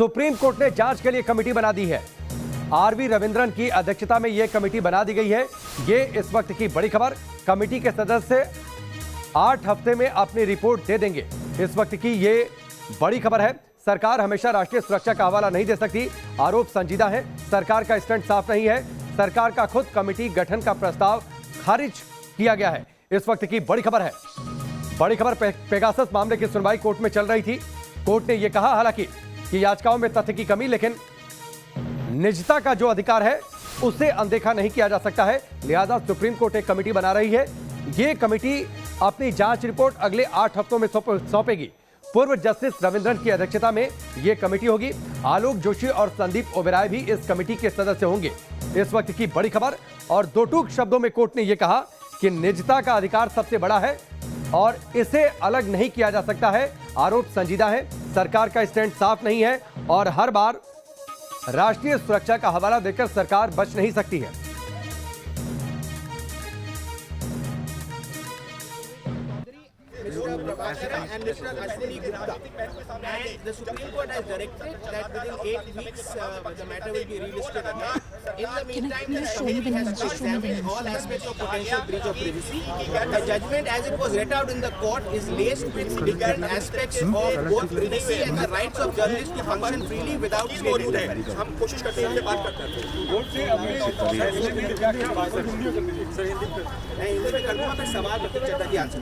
Supreme court ने जांच के लिए कमेटी बना दी है। आरवी रविंद्रन की अध्यक्षता में यह कमेटी बना दी गई है। ये इस वक्त की बड़ी खबर। कमेटी के सदस्य 8 हफ्ते में अपनी रिपोर्ट दे देंगे। इस वक्त की ये बड़ी खबर है। सरकार हमेशा राष्ट्रीय सुरक्षा का हवाला नहीं दे सकती। आरोप संजीदा है। सरकार का स्टैंड साफ नहीं है। सरकार का खुद कमेटी गठन का प्रस्ताव खारिज किया गया है। इस वक्त की बड़ी खबर है। बड़ी खबर पेगासस मामले की सुनवाई कोर्ट में चल रही थी। कोर्ट ने यह कहा हालांकि कि याचिकाओं में तथ्य की कमी, लेकिन निजता का जो अधिकार है उसे अनदेखा नहीं किया जा सकता है। लिहाजा सुप्रीम कोर्ट एक कमेटी बना रही है। यह कमेटी अपनी जांच रिपोर्ट अगले 8 हफ्तों में सौंपेगी। पूर्व जस्टिस रविंद्रन की अध्यक्षता में यह कमेटी होगी। आलोक जोशी और संदीप ओबेरॉय भी इस कमेटी के सदस्य होंगे। इस वक्त की बड़ी खबर। और दो टूक शब्दों में कोर्ट ने यह कहा कि निजता का अधिकार सबसे बड़ा है और इसे अलग नहीं किया जा सकता है। आरोप संजीदा है। सरकार का स्टैंड साफ नहीं है और हर बार राष्ट्रीय सुरक्षा का हवाला देकर सरकार बच नहीं सकती है। And Mr. Ashwini Gupta. And the Supreme Court has directed that within 8 weeks the matter will be relisted again. In the meantime, the committee has to examine all aspects of potential breach of privacy. The judgment as it was read out in the court is laced with different aspects of both privacy and the rights of journalists to function freely without state interference. हम कोशिश करते हैं बात करते हैं। Court से अपने नहीं हिंदी में करना है। सवाल चर्चा की आंसर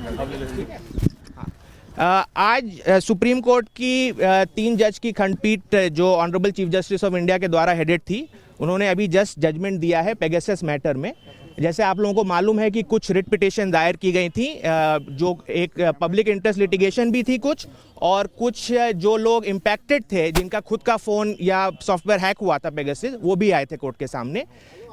आज सुप्रीम कोर्ट की 3 जज की खंडपीठ जो honourable chief justice of India के द्वारा हेडेड थी, उन्होंने अभी जस्ट जजमेंट दिया है पेगासस मैटर में। जैसे आप लोगों को मालूम है कि कुछ रिट पिटिशन दायर की गई थी, जो एक पब्लिक इंटरेस्ट लिटिगेशन भी थी कुछ, और कुछ जो लोग इम्पैक्टेड थे जिनका खुद का फ़ोन या सॉफ्टवेयर हैक हुआ था पेगासस, वो भी आए थे कोर्ट के सामने।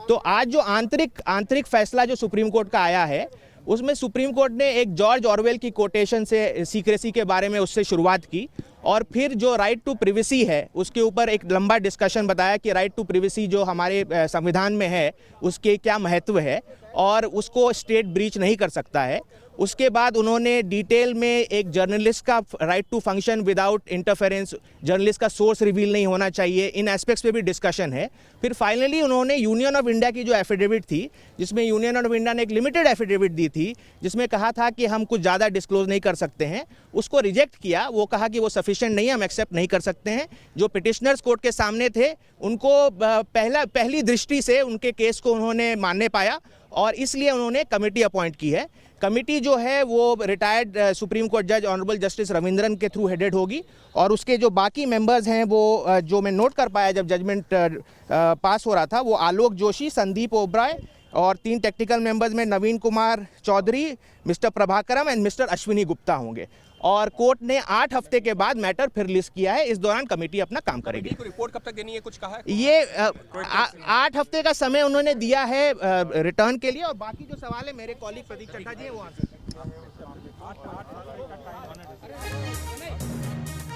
तो आज जो आंतरिक फैसला जो सुप्रीम कोर्ट का आया है, उसमें सुप्रीम कोर्ट ने एक जॉर्ज ऑरवेल की कोटेशन से सीक्रेसी के बारे में उससे शुरुआत की और फिर जो राइट टू प्रिवेसी है उसके ऊपर एक लंबा डिस्कशन बताया कि राइट टू प्रिवेसी जो हमारे संविधान में है उसके क्या महत्व है और उसको स्टेट ब्रीच नहीं कर सकता है। उसके बाद उन्होंने डिटेल में एक जर्नलिस्ट का right to function without interference, journalist का सोर्स रिवील नहीं होना चाहिए, इन एस्पेक्ट्स पे भी डिस्कशन है। फिर फाइनली उन्होंने यूनियन ऑफ इंडिया की जो एफिडेविट थी, जिसमें यूनियन ऑफ इंडिया ने एक लिमिटेड एफिडेविट दी थी जिसमें कहा था कि हम कुछ ज़्यादा डिस्क्लोज नहीं कर सकते हैं, उसको रिजेक्ट किया। वो कहा कि वो सफिशिएंट नहीं है, हम एक्सेप्ट नहीं कर सकते हैं। जो पिटिशनर्स कोर्ट के सामने थे उनको पहली दृष्टि से उनके केस को उन्होंने मानने पाया और इसलिए उन्होंने कमेटी अपॉइंट की है। कमेटी जो है वो रिटायर्ड सुप्रीम कोर्ट जज ऑनरेबल जस्टिस रविंद्रन के थ्रू हेडेड होगी और उसके जो बाकी मेंबर्स हैं वो जो मैं नोट कर पाया जब जजमेंट पास हो रहा था, वो आलोक जोशी, संदीप ओबेरॉय और 3 टेक्निकल मेंबर्स में Naveen Kumar Chaudhary, mister Prabhakaram and mister Ashwini Gupta होंगे। और कोर्ट ने 8 हफ्ते के बाद मैटर फिर लिस्ट किया है। इस दौरान कमेटी अपना काम करेगी। रिपोर्ट कब तक देनी है, कुछ कहा है? ये 8 हफ्ते का समय उन्होंने दिया है रिटर्न के लिए और बाकी जो सवाल है मेरे कॉलीग प्रदीप चड्ढा जी हैं वो आंसर।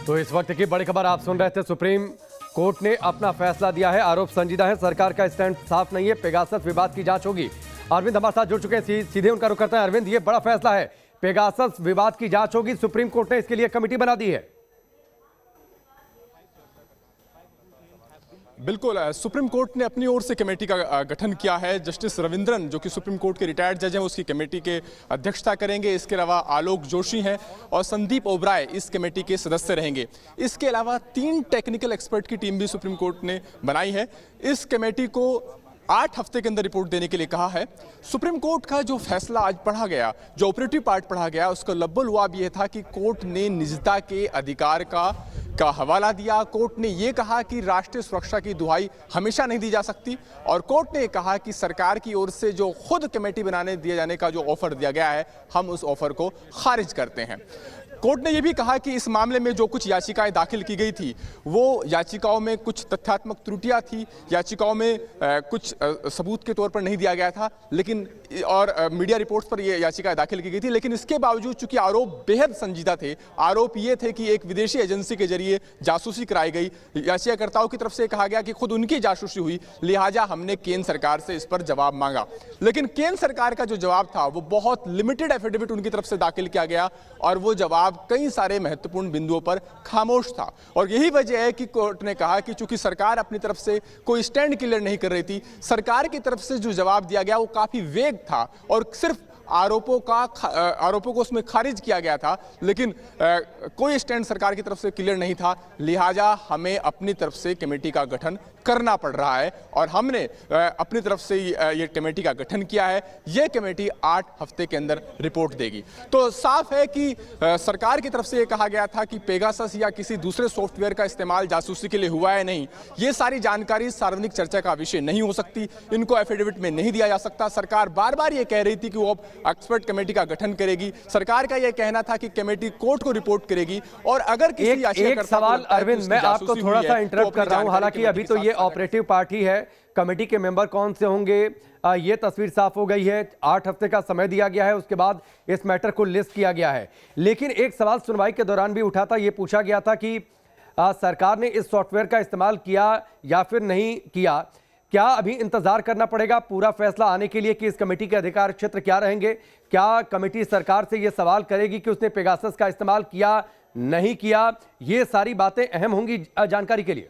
तो इस वक्त की बड़ी खबर आप सुन रहे थे। सुप्रीम कोर्ट ने अपना फैसला दिया है। आरोप संजीदा है। सरकार का स्टैंड साफ नहीं है। पेगासस विवाद की जांच होगी। अरविंद हमारे साथ जुड़ चुके हैं, सीधे उनका रुख करते हैं। अरविंद, ये बड़ा फैसला है, पेगासस विवाद की जांच होगी। सुप्रीम कोर्ट ने इसके लिए कमेटी बना दी है। बिल्कुल, सुप्रीम कोर्ट ने अपनी ओर से कमेटी का गठन किया है। जस्टिस रविंद्रन जो कि सुप्रीम कोर्ट के रिटायर्ड जज हैं, उसकी कमेटी के अध्यक्षता करेंगे। इसके अलावा आलोक जोशी हैं और संदीप ओबेरॉय इस कमेटी के सदस्य रहेंगे। इसके अलावा 3 टेक्निकल एक्सपर्ट की टीम भी सुप्रीम कोर्ट ने बनाई है। इस कमेटी को 8 हफ्ते के अंदर रिपोर्ट देने के लिए कहा है। सुप्रीम कोर्ट का जो फैसला आज पढ़ा गया, जो ऑपरेटिव पार्ट पढ़ा गया, उसका लब्बल लुआब यह था कि कोर्ट ने निजता के अधिकार का हवाला दिया। कोर्ट ने यह कहा कि राष्ट्रीय सुरक्षा की दुहाई हमेशा नहीं दी जा सकती और कोर्ट ने कहा कि सरकार की ओर से जो खुद कमेटी बनाने दिए जाने का जो ऑफर दिया गया है, हम उस ऑफर को खारिज करते हैं। कोर्ट ने यह भी कहा कि इस मामले में जो कुछ याचिकाएं दाखिल की गई थी, वो याचिकाओं में कुछ तथ्यात्मक त्रुटियां थी, याचिकाओं में कुछ सबूत के तौर पर नहीं दिया गया था, लेकिन और मीडिया रिपोर्ट्स पर यह याचिका दाखिल की गई थी। लेकिन इसके बावजूद चूंकि आरोप बेहद संजीदा थे, आरोप ये थे कि एक विदेशी एजेंसी के जरिए जासूसी कराई गई, याचिकाकर्ताओं की तरफ से कहा गया कि खुद उनकी जासूसी हुई, लिहाजा हमने केंद्र सरकार से इस पर जवाब मांगा। लेकिन केंद्र सरकार का जो जवाब था वो बहुत लिमिटेड एफिडेविट उनकी तरफ से दाखिल किया गया और वो जवाब कई सारे महत्वपूर्ण बिंदुओं पर खामोश था। और यही वजह है कि कोर्ट ने कहा कि चूंकि सरकार अपनी तरफ से कोई स्टैंड क्लियर नहीं कर रही थी, सरकार की तरफ से जो जवाब दिया गया वो काफी वेग था और सिर्फ आरोपों को उसमें खारिज किया गया था, लेकिन कोई स्टैंड सरकार की तरफ से क्लियर नहीं था। लिहाजा हमें अपनी तरफ से कमेटी का गठन करना पड़ रहा है और हमने अपनी तरफ से ये कमेटी का गठन किया है। ये कमेटी 8 हफ्ते के अंदर रिपोर्ट देगी। तो साफ है कि सरकार की तरफ से ये कहा गया था कि पेगासस या किसी दूसरे सॉफ्टवेयर का इस्तेमाल जासूसी के लिए हुआ है नहीं, ये सारी जानकारी सार्वजनिक चर्चा का विषय नहीं हो सकती, इनको एफिडेविट में नहीं दिया जा सकता। सरकार बार बार ये कह रही थी कि वो अब एक्सपर्ट कमेटी का गठन करेगी। सरकार का यह कहना था कि कमेटी कोर्ट को रिपोर्ट करेगी और अगर किसी एक सवाल अरविंद, मैं आपको थोड़ा सा इंटरप्ट कर रहा हूं, हालांकि अभी तो ये ऑपरेटिव पार्टी है, कमेटी के मेंबर कौन से होंगे ये तस्वीर साफ हो गई है। 8 हफ्ते का समय दिया गया है, उसके बाद इस मैटर को लिस्ट किया गया है। लेकिन एक सवाल सुनवाई के दौरान भी उठा था, ये पूछा गया था कि सरकार ने इस सॉफ्टवेयर का इस्तेमाल किया या फिर नहीं किया। क्या अभी इंतजार करना पड़ेगा पूरा फैसला आने के लिए कि इस कमेटी के अधिकार क्षेत्र क्या रहेंगे? क्या कमेटी सरकार से यह सवाल करेगी कि उसने पेगासस का इस्तेमाल किया नहीं किया? ये सारी बातें अहम होंगी जानकारी के लिए।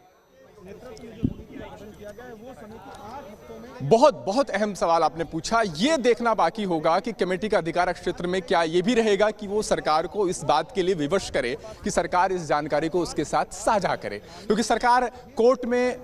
बहुत अहम सवाल आपने पूछा। ये देखना बाकी होगा कि कमेटी का अधिकार क्षेत्र में क्या ये भी रहेगा कि वो सरकार को इस बात के लिए विवश करे कि सरकार इस जानकारी को उसके साथ साझा करे, क्योंकि सरकार कोर्ट में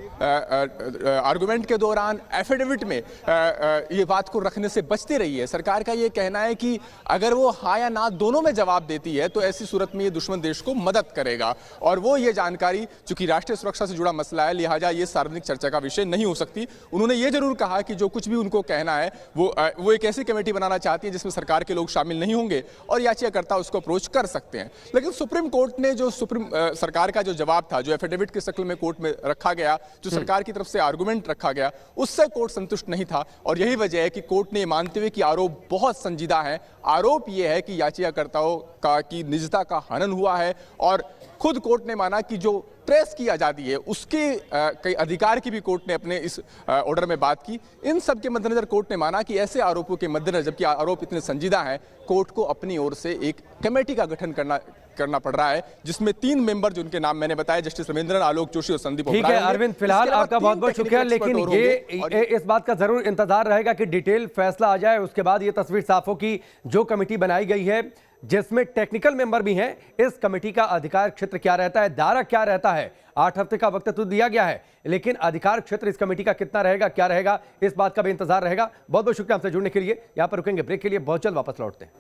आर्गुमेंट के दौरान एफिडेविट में ये बात को रखने से बचती रही है। सरकार का ये कहना है कि अगर वो हाँ या ना दोनों में जवाब देती है तो ऐसी सूरत में ये दुश्मन देश को मदद करेगा और वो ये जानकारी, चूंकि राष्ट्रीय सुरक्षा से जुड़ा मसला है, लिहाजा ये सार्वजनिक चर्चा का विषय नहीं हो सकती। उन्होंने ये जरूर कहा कि जो कुछ भी उनको कहना है वो एक ऐसी कमेटी बनाना चाहती है जिसमें सरकार के लोग शामिल नहीं होंगे और याचिकाकर्ता उसको अप्रोच कर सकते हैं। लेकिन सुप्रीम कोर्ट ने जो सरकार का जो जवाब था, जो एफिडेविट के शक्ल में कोर्ट में रखा गया, जो सरकार की तरफ से आर्गुमेंट रखा गया, उससे कोर्ट संतुष्ट नहीं था और यही वजह है कि कोर्ट ने मानते हुए कि आरोप बहुत संजीदा है, आरोप यह है कि याचिकाकर्ताओं का की निजता का हनन हुआ है और खुद कोर्ट ने माना कि जो प्रेस की आज़ादी है उसके कई अधिकार की भी कोर्ट ने अपने इस ऑर्डर में बात की। इन सब के मद्देनजर कोर्ट ने माना कि ऐसे आरोपों के मद्देनजर, जबकि आरोप इतने संजीदा हैं, कोर्ट को अपनी ओर से एक कमेटी का गठन करना पड़ रहा है जिसमें 3 मेंबर, जिनके नाम मैंने बताया, जस्टिस रविंद्रन, आलोक जोशी और संदीप ठीक है अरविंद, फिलहाल आपका बहुत बहुत शुक्रिया। लेकिन ये इस बात का जरूर इंतजार रहेगा कि डिटेल फैसला आ जाए, उसके बाद ये तस्वीर साफ हो कि जो कमेटी बनाई गई है जिसमें टेक्निकल मेंबर भी हैं, इस कमेटी का अधिकार क्षेत्र क्या रहता है, दायरा क्या रहता है। 8 हफ्ते का वक्त तो दिया गया है, लेकिन अधिकार क्षेत्र इस कमेटी का कितना रहेगा, क्या रहेगा, इस बात का भी इंतजार रहेगा। बहुत बहुत शुक्रिया हमसे जुड़ने के लिए। यहां पर रुकेंगे ब्रेक के लिए, बहुत जल्द वापस लौटते हैं।